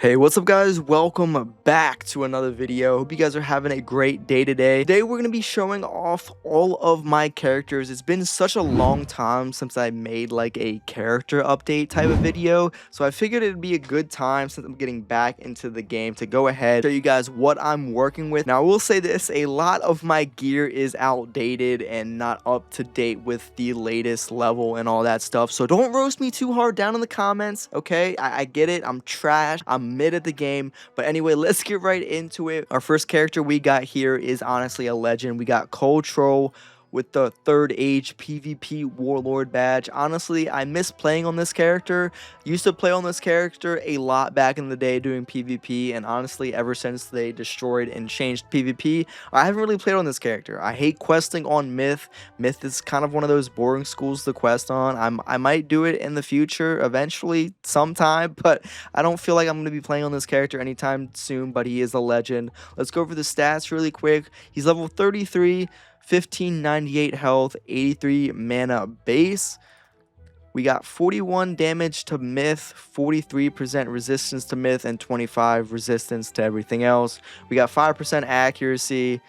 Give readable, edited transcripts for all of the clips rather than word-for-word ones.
Hey, what's up guys? Welcome back to another video. Hope you guys are having a great day today. Today we're going to be showing off all of my characters. It's been such a long time since I made like a character update type of video, so I figured it'd be a good time since I'm getting back into the game to go ahead and show you guys what I'm working with. Now I will say this, a lot of my gear is outdated and not up to date with the latest level and all that stuff, so don't roast me too hard down in the comments, okay? I get it, I'm trash, I'm mid at the game, but anyway, let's get right into it. Our first character we got here is honestly a legend. We got Control with the third age PvP warlord badge. Honestly, I miss playing on this character. Used to play on this character a lot back in the day doing PvP, and honestly, ever since they destroyed and changed PvP, I haven't really played on this character. I hate questing on Myth. Myth is kind of one of those boring schools to quest on. I might do it in the future, eventually, sometime, but I don't feel like I'm going to be playing on this character anytime soon, but he is a legend. Let's go over the stats really quick. He's level 33, 1598 health, 83 mana base. We got 41 damage to Myth, 43% resistance to Myth, and 25 resistance to everything else. We got 5% accuracy.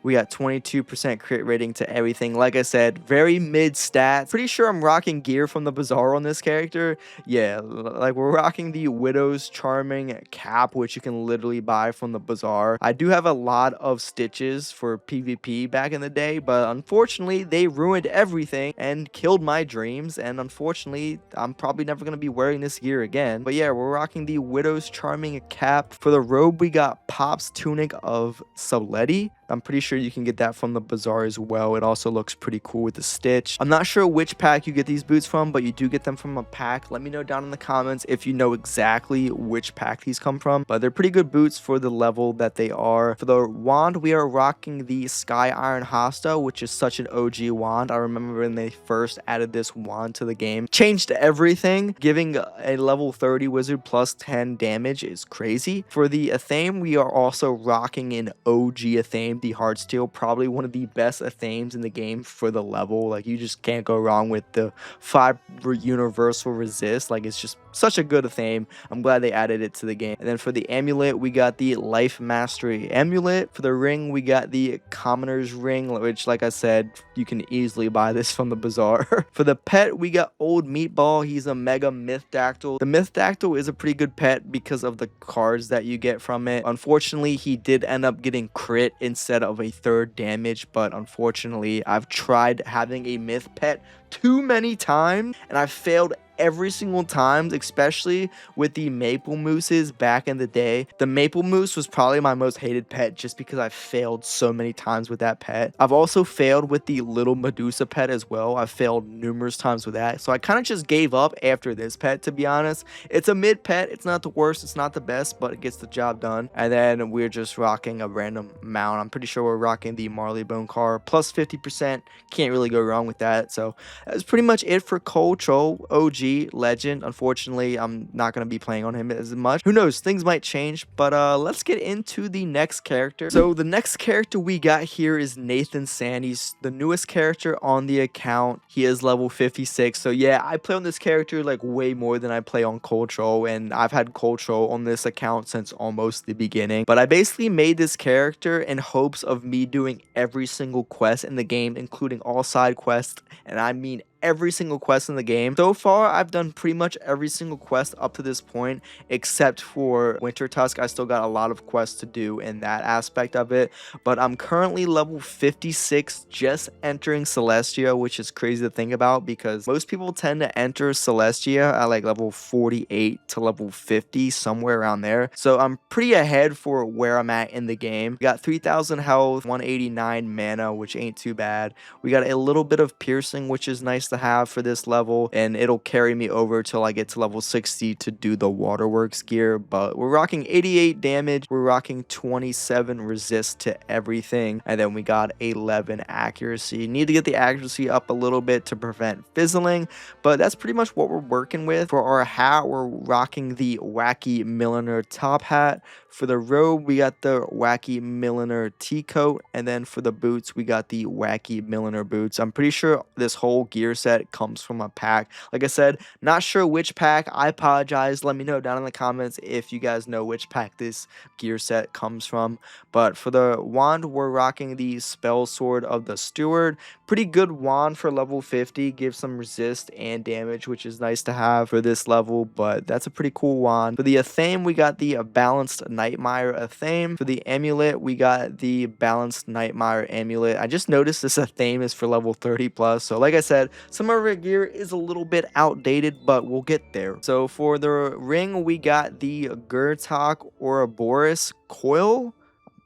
We got 22% crit rating to everything. Like I said, very mid stats. Pretty sure I'm rocking gear from the bazaar on this character. Yeah, like we're rocking the Widow's Charming cap, which you can literally buy from the bazaar. I do have a lot of stitches for PvP back in the day, but unfortunately, they ruined everything and killed my dreams. And unfortunately, I'm probably never going to be wearing this gear again. But yeah, we're rocking the Widow's Charming cap. For the robe, we got Pop's Tunic of Soletti. I'm pretty sure you can get that from the bazaar as well. It also looks pretty cool with the stitch. I'm not sure which pack you get these boots from, but you do get them from a pack. Let me know down in the comments if you know exactly which pack these come from, but they're pretty good boots for the level that they are. For the wand, we are rocking the Sky Iron Hosta, which is such an OG wand. I remember when they first added this wand to the game. Changed everything. Giving a level 30 wizard plus 10 damage is crazy. For the Athame, we are also rocking an OG Athame, the Heartsteel, probably one of the best Athames in the game for the level. Like, you just can't go wrong with the 5 universal resist. Like, it's just such a good Athame. I'm glad they added it to the game. And then for the amulet, we got the Life Mastery amulet. For the ring, we got the Commoner's ring, which, like I said, you can easily buy this from the bazaar. For the pet, we got Old Meatball. He's a mega Mythdactyl. The Mythdactyl is a pretty good pet because of the cards that you get from it. Unfortunately, he did end up getting crit instead of a third damage, but unfortunately, I've tried having a myth pet too many times and I've failed every single time, especially with the maple mooses back in the day. The maple moose was probably my most hated pet just because I failed so many times with that pet. I've also failed with the little Medusa pet as well. I've failed numerous times with that, so I kind of just gave up after this pet, to be honest. It's a mid pet. It's not the worst, it's not the best, but it gets the job done. And then we're just rocking a random mount. I'm pretty sure we're rocking the Marley Bone car plus 50%. Can't really go wrong with that. So that's pretty much it for Control, OG legend. Unfortunately, I'm not going to be playing on him as much. Who knows, things might change, but let's get into the next character. So the next character we got here is Nathan Sand. He's the newest character on the account. He is level 56, so yeah, I play on this character like way more than I play on Control, and I've had Control on this account since almost the beginning. But I basically made this character in hopes of me doing every single quest in the game, including all side quests, and I mean every single quest in the game. So far, I've done pretty much every single quest up to this point, except for Winter Tusk. I still got a lot of quests to do in that aspect of it, but I'm currently level 56, just entering Celestia, which is crazy to think about because most people tend to enter Celestia at like level 48 to level 50, somewhere around there. So I'm pretty ahead for where I'm at in the game. We got 3000 health, 189 mana, which ain't too bad. We got a little bit of piercing, which is nice to have for this level, and it'll carry me over till I get to level 60 to do the waterworks gear. But we're rocking 88 damage, we're rocking 27 resist to everything, and then we got 11 accuracy. Need to get the accuracy up a little bit to prevent fizzling, but that's pretty much what we're working with. For our hat, we're rocking the Wacky Milliner top hat. For the robe, we got the Wacky Milliner tea coat, and then for the boots, we got the Wacky Milliner boots. I'm pretty sure this whole gear set set comes from a pack. Like I said, not sure which pack. I apologize. Let me know down in the comments if you guys know which pack this gear set comes from. But for the wand, we're rocking the Spell Sword of the Steward. Pretty good wand for level 50. Gives some resist and damage, which is nice to have for this level, but that's a pretty cool wand. For the Athame, we got the Balanced Nightmare Athame. For the amulet, we got the Balanced Nightmare Amulet. I just noticed this Athame is for level 30 plus, so like I said, some of our gear is a little bit outdated, but we'll get there. So for the ring, we got the Gurtok Ouroboros Coil.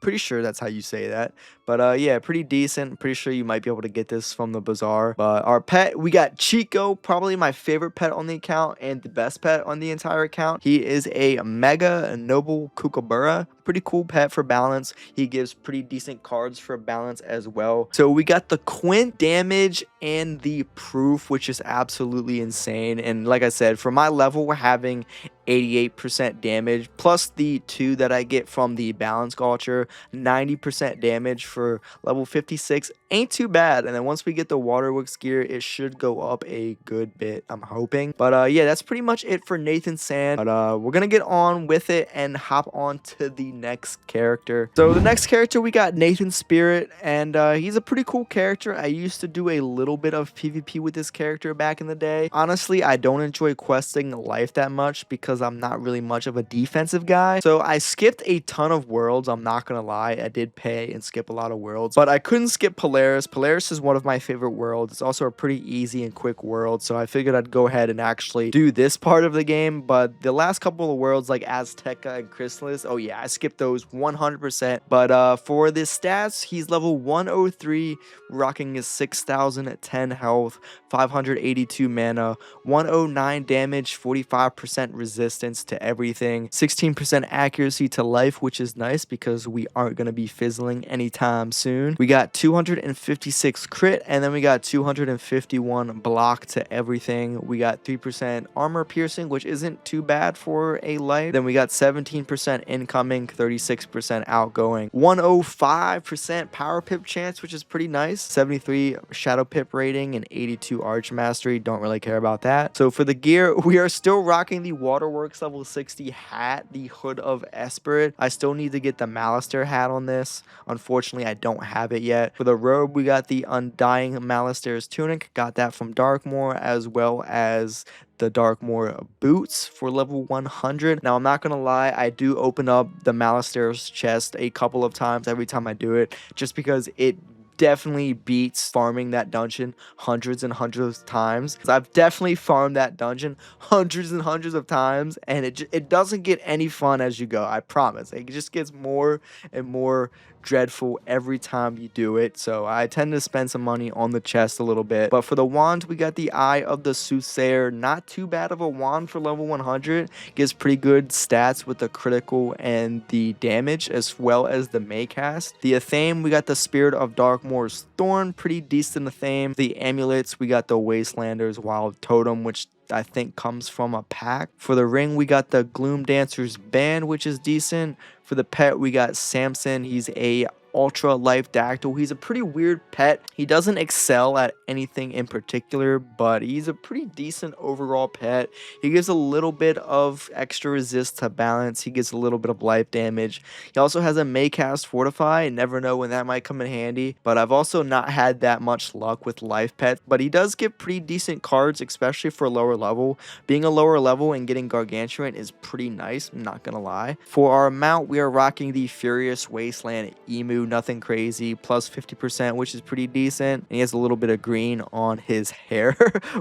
Pretty sure that's how you say that, but yeah, pretty decent. Pretty sure you might be able to get this from the bazaar. But our pet, we got Chico, probably my favorite pet on the account and the best pet on the entire account. He is a Mega Noble Kookaburra. Pretty cool pet for balance. He gives pretty decent cards for balance as well. So we got the Quint damage and the proof, which is absolutely insane. And like I said, for my level, we're having 88% damage plus the 2 that I get from the balance culture. 90% damage for level 56 ain't too bad. And then once we get the Waterworks gear, it should go up a good bit, I'm hoping. But yeah, that's pretty much it for Nathan Sand. But we're gonna get on with it and hop on to the next character. So the next character, we got Nathan Spirit, and he's a pretty cool character. I used to do a little bit of PvP with this character back in the day. Honestly, I don't enjoy questing life that much because I'm not really much of a defensive guy. So I skipped a ton of worlds, I'm not gonna lie. I did pay and skip a lot of worlds, but I couldn't skip Polaris. Polaris is one of my favorite worlds. It's also a pretty easy and quick world, so I figured I'd go ahead and actually do this part of the game. But the last couple of worlds like Azteca and Chrysalis, oh yeah, I skipped those 100%. But for the stats, he's level 103, rocking his 6010 health, 582 mana, 109 damage, 45% resistance to everything, 16% accuracy to life, which is nice because we aren't going to be fizzling anytime soon. We got 256 crit, and then we got 251 block to everything. We got 3% armor piercing, which isn't too bad for a life. Then we got 17% incoming, 36% outgoing, 105% power pip chance, which is pretty nice, 73 shadow pip rating, and 82 arch mastery. Don't really care about that. So for the gear, we are still rocking the Waterworks level 60 hat, the Hood of Esperit. I still need to get the Malister hat on this. Unfortunately, I don't have it yet. For the robe, we got the Undying Malister's tunic. Got that from Darkmoor, as well as the Darkmoor boots for level 100. Now, I'm not gonna lie, I do open up the Malister's chest a couple of times every time I do it, just because it definitely beats farming that dungeon hundreds and hundreds of times. I've definitely farmed that dungeon hundreds and hundreds of times, and it doesn't get any fun as you go, I promise. It just gets more and more dreadful every time you do it, so I tend to spend some money on the chest a little bit. But for the wand, we got the Eye of the Soothsayer. Not too bad of a wand for level 100. Gives pretty good stats with the critical and the damage, as well as the Maycast. The Athame, we got the Spirit of Darkmoor's Thorn. Pretty decent Athame. The amulets, we got the Wastelander's Wild Totem, which I think comes from a pack. For the ring, we got the Gloom Dancer's Band, which is decent. For the pet, we got Samson. He's a Ultra Life Dactyl. He's a pretty weird pet. He doesn't excel at anything in particular, but he's a pretty decent overall pet. He gives a little bit of extra resist to balance. He gets a little bit of life damage. He also has a Maycast Fortify. Never know when that might come in handy, but I've also not had that much luck with life pets, but he does get pretty decent cards, especially for lower level. Being a lower level and getting Gargantuan is pretty nice, I'm not gonna lie. For our mount, we are rocking the Furious Wasteland Emu. Nothing crazy, plus 50%, which is pretty decent. And he has a little bit of green on his hair,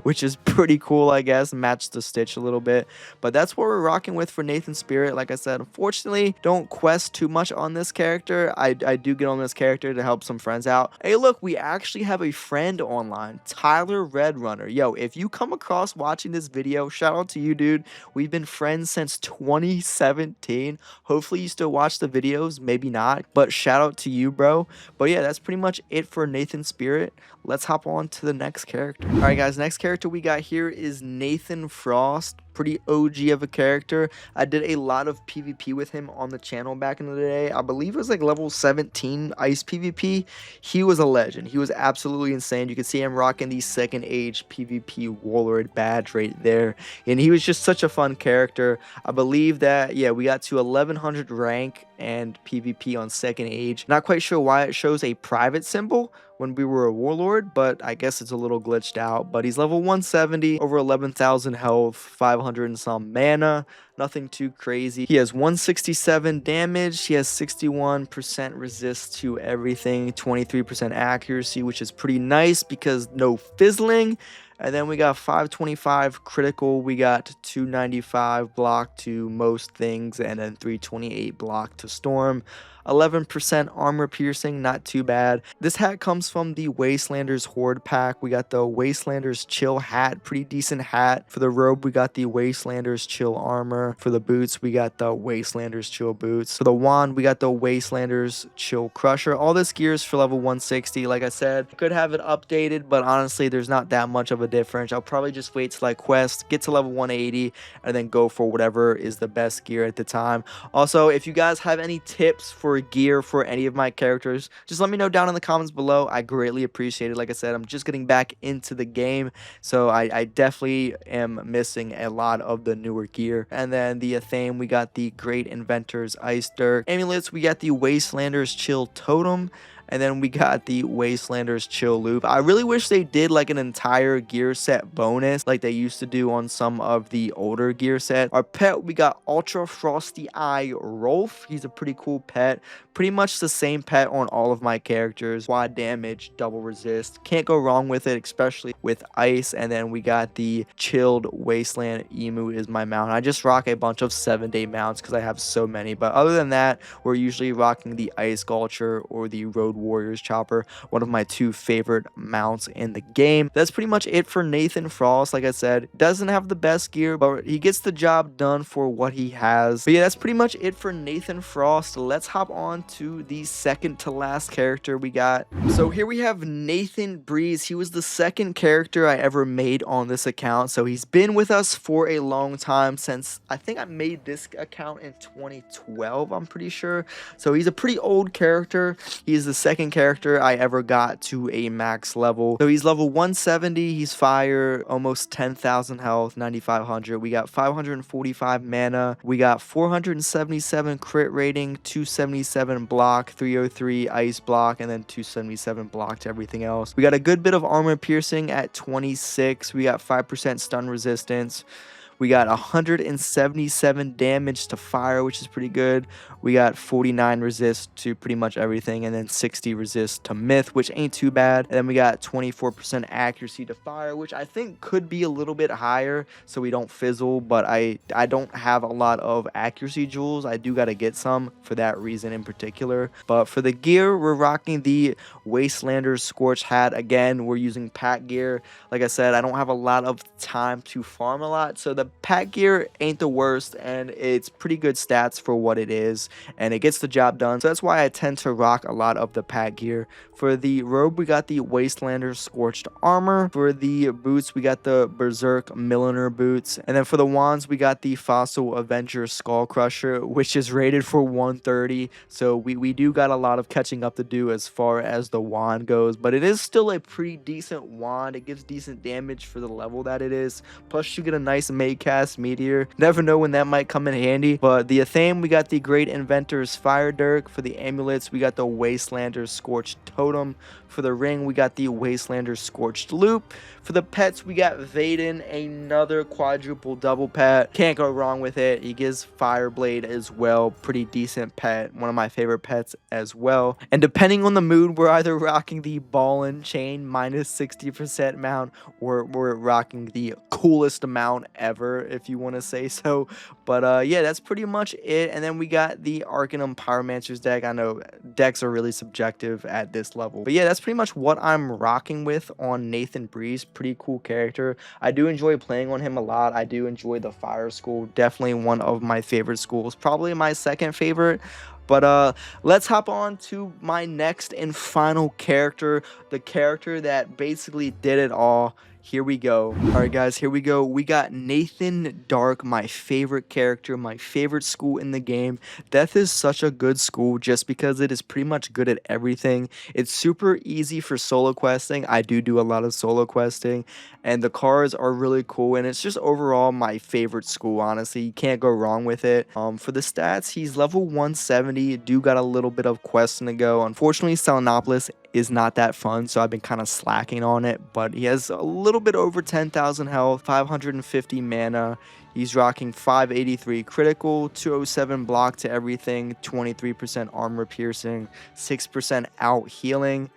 which is pretty cool, I guess. Matched the stitch a little bit. But that's what we're rocking with for Nathan Spirit. Like I said, unfortunately, don't quest too much on this character. I do get on this character to help some friends out. Hey, look, we actually have a friend online, Tyler Redrunner. Yo, if you come across watching this video, shout out to you, dude. We've been friends since 2017. Hopefully you still watch the videos, maybe not, but shout out to you, bro. But yeah, that's pretty much it for Nathan Spirit. Let's hop on to the next character. All right, guys, next character we got here is Nathan Frost. pretty OG of a character. I did a lot of PvP with him on the channel back in the day. I believe it was like level 17 ice PvP. He was a legend. He was absolutely insane. You can see him rocking the second age PvP warlord badge right there. And he was just such a fun character. I believe that, yeah, we got to 1100 rank and PvP on second age. Not quite sure why it shows a private symbol when we were a warlord, but I guess it's a little glitched out. But he's level 170, over 11,000 health, 500 and some mana, nothing too crazy. He has 167 damage, he has 61% resist to everything, 23% accuracy, which is pretty nice because no fizzling. And then we got 525 critical, we got 295 block to most things, and then 328 block to storm. 11% armor piercing, not too bad. This hat comes from the Wastelanders Horde pack. We got the Wastelanders Chill hat, pretty decent hat. For the robe, we got the Wastelanders Chill armor. For the boots, we got the Wastelanders Chill boots. For the wand, we got the Wastelanders Chill crusher. All this gear is for level 160. Like I said, could have it updated, but honestly, there's not that much of a difference. I'll probably just wait till I quest, get to level 180, and then go for whatever is the best gear at the time. Also, if you guys have any tips for gear for any of my characters, just let me know down in the comments below. I greatly appreciate it. Like I said, I'm just getting back into the game, so I definitely am missing a lot of the newer gear. And then the theme, we got the Great Inventor's Ice Dirk. Amulets, we got the Wastelanders Chill Totem. And then we got the Wastelanders Chill Loop. I really wish they did like an entire gear set bonus like they used to do on some of the older gear set. Our pet, we got Ultra Frosty Eye Rolf. He's a pretty cool pet. Pretty much the same pet on all of my characters. Quad damage, double resist. Can't go wrong with it, especially with ice. And then we got the Chilled Wasteland Emu is my mount. I just rock a bunch of 7-day mounts because I have so many. But other than that, we're usually rocking the Ice Gulcher or the Road Warriors Chopper, one of my two favorite mounts in the game. That's pretty much it for Nathan Frost. Like I said, doesn't have the best gear, but he gets the job done for what he has. But yeah, that's pretty much it for Nathan Frost. Let's hop on to the second to last character we got. So here we have Nathan Breeze. He was the second character I ever made on this account, so he's been with us for a long time, since I think I made this account in 2012, I'm pretty sure. So he's a pretty old character. He's the second character I ever got to a max level. So he's level 170, he's fire, almost 10,000 health, 9,500. We got 545 mana, we got 477 crit rating, 277 block, 303 ice block, and then 277 block to everything else. We got a good bit of armor piercing at 26. We got 5% stun resistance. We got 177 damage to fire, which is pretty good. We got 49 resist to pretty much everything, and then 60 resist to myth, which ain't too bad. And then we got 24% accuracy to fire, which I think could be a little bit higher so we don't fizzle, but I don't have a lot of accuracy jewels. I do got to get some for that reason in particular. But for the gear, we're rocking the Wastelanders Scorch hat. Again, we're using pack gear. Like I said, I don't have a lot of time to farm a lot, so the pack gear ain't the worst, and it's pretty good stats for what it is, and it gets the job done. So that's why I tend to rock a lot of the pack gear. For the robe, we got the Wastelanders Scorched Armor. For the boots, we got the Berserk Milliner boots. And then for the wands, we got the Fossil Avenger Skull Crusher, which is rated for 130. So we do got a lot of catching up to do as far as the wand goes, but it is still a pretty decent wand. It gives decent damage for the level that it is. Plus, you get a nice make cast meteor. Never know when that might come in handy. But the theme, we got the Great Inventor's Fire Dirk. For the amulets, we got the Wastelanders Scorched Totem. For the ring, we got the Wastelanders Scorched Loop. For the pets, we got Vaden, another quadruple double pet. Can't go wrong with it. He gives Fireblade as well. Pretty decent pet. One of my favorite pets as well. And depending on the mood, we're either rocking the Ball and Chain minus 60% mount, or we're rocking the coolest mount ever, if you want to say so. But yeah, that's pretty much it. And then we got the Arcanum Pyromancer's deck. I know decks are really subjective at this level, but yeah, that's pretty much what I'm rocking with on Nathan Breeze. Pretty cool character. I do enjoy playing on him a lot. I do enjoy the Fire School. Definitely one of my favorite schools. Probably my second favorite. But let's hop on to my next and final character, the character that basically did it all. here we go. Alright guys, here we go. We got Nathan Dark, my favorite character, my favorite school in the game. Death is such a good school just because it is pretty much good at everything. It's super easy for solo questing. I do a lot of solo questing, and the cars are really cool, and it's just overall my favorite school, honestly. You can't go wrong with it. For the stats, he's level 170, do got a little bit of questing to go. Unfortunately, Selenopolis is not that fun, so I've been kind of slacking on it, but he has a little bit over 10,000 health, 550 mana. He's rocking 583 critical, 207 block to everything, 23% armor piercing, 6% out healing.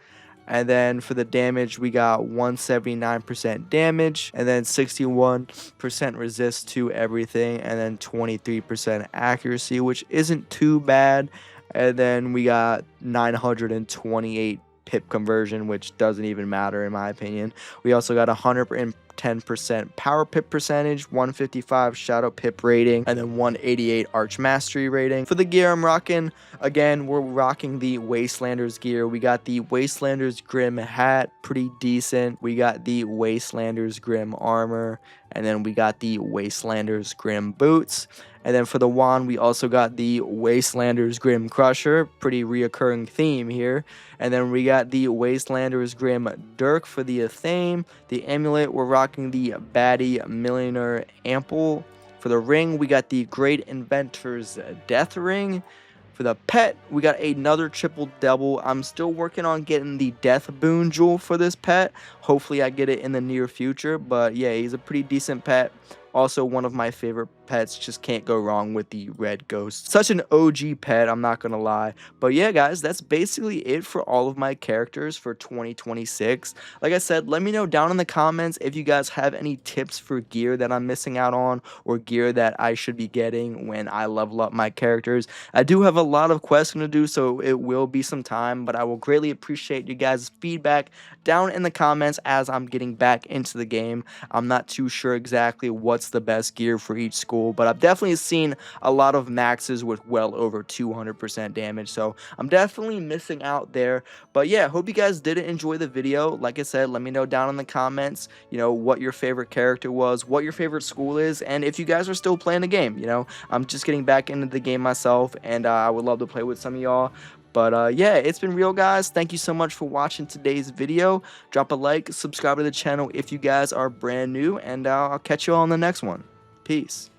And then for the damage, we got 179% damage, and then 61% resist to everything, and then 23% accuracy, which isn't too bad. And then we got 928 pip conversion, which doesn't even matter in my opinion. We also got 110% power pip percentage, 155 shadow pip rating, and then 188 arch mastery rating. For the gear I'm rocking, again, we're rocking the Wastelanders gear. We got the Wastelanders Grim hat, pretty decent. We got the Wastelanders Grim armor, and then we got the Wastelanders Grim boots. And then for the wand, we also got the Wastelanders Grim Crusher, pretty reoccurring theme here. And then we got the Wastelanders Grim Dirk for the theme. The amulet, we're rocking the Baddie Millionaire Ample. For the ring, we got the Great Inventor's Death Ring. For the pet, we got another triple double. I'm still working on getting the Death Boon Jewel for this pet. Hopefully I get it in the near future, but yeah, he's a pretty decent pet. Also one of my favorite pets, just can't go wrong with the red ghost. Such an OG pet, I'm not gonna lie. But yeah guys, that's basically it for all of my characters for 2026. Like I said, let me know down in the comments if you guys have any tips for gear that I'm missing out on, or gear that I should be getting when I level up my characters. I do have a lot of questing to do, so it will be some time, but I will greatly appreciate you guys' feedback down in the comments as I'm getting back into the game. I'm not too sure exactly what's the best gear for each school, but I've definitely seen a lot of maxes with well over 200% damage, so I'm definitely missing out there. But yeah, hope you guys did enjoy the video. Like I said, let me know down in the comments, you know, what your favorite character was, what your favorite school is, and if you guys are still playing the game. You know, I'm just getting back into the game myself, and I would love to play with some of y'all. But yeah, it's been real, guys. Thank you so much for watching today's video. Drop a like, subscribe to the channel if you guys are brand new, and I'll catch you all in the next one. Peace.